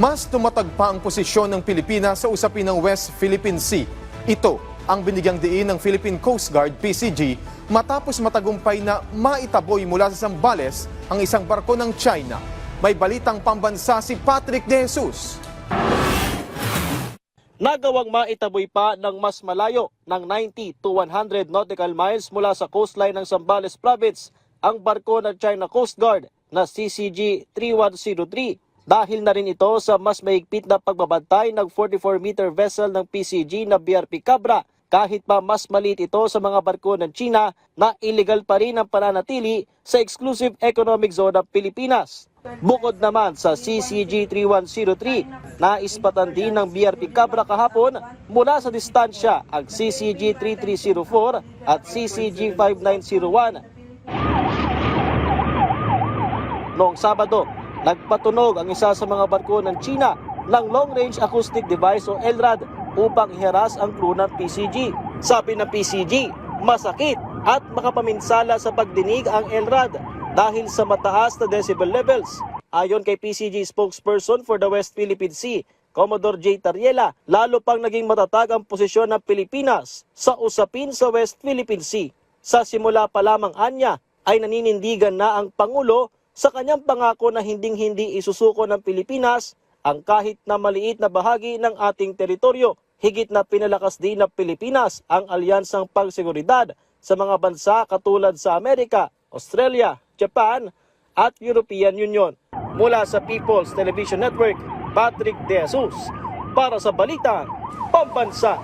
Mas tumatag pa ang posisyon ng Pilipinas sa usapin ng West Philippine Sea. Ito ang binigyang diin ng Philippine Coast Guard PCG matapos matagumpay na maitaboy mula sa Zambales ang isang barko ng China. May balitang pambansa si Patrick De Jesus. Nagawang maitaboy pa ng mas malayo ng 90 to 100 nautical miles mula sa coastline ng Zambales Province ang barko ng China Coast Guard na CCG 3103. Dahil na rin ito sa mas mahigpit na pagbabantay ng 44-meter vessel ng PCG na BRP Cabra, kahit pa mas maliit ito sa mga barko ng China na illegal pa rin ang pananatili sa exclusive economic zone ng Pilipinas. Bukod naman sa CCG 3103, naispatan din ng BRP Cabra kahapon mula sa distansya ang CCG 3304 at CCG 5901. Noong Sabado, nagpatunog ang isa sa mga barko ng China ng Long Range Acoustic Device o LRAD upang iharas ang crew ng PCG. Sabi ng PCG, masakit at makapaminsala sa pagdinig ang LRAD dahil sa mataas na decibel levels. Ayon kay PCG spokesperson for the West Philippine Sea, Commodore J. Tariela, lalo pang naging matatag ang posisyon ng Pilipinas sa usapin sa West Philippine Sea. Sa simula pa lamang anya ay naninindigan na ang Pangulo sa kanyang pangako na hinding-hindi isusuko ng Pilipinas ang kahit na maliit na bahagi ng ating teritoryo. Higit na pinalakas din ng Pilipinas ang alyansang pagseguridad sa mga bansa katulad sa Amerika, Australia, Japan at European Union. Mula sa People's Television Network, Patrick De Jesus para sa Balitang Pambansa.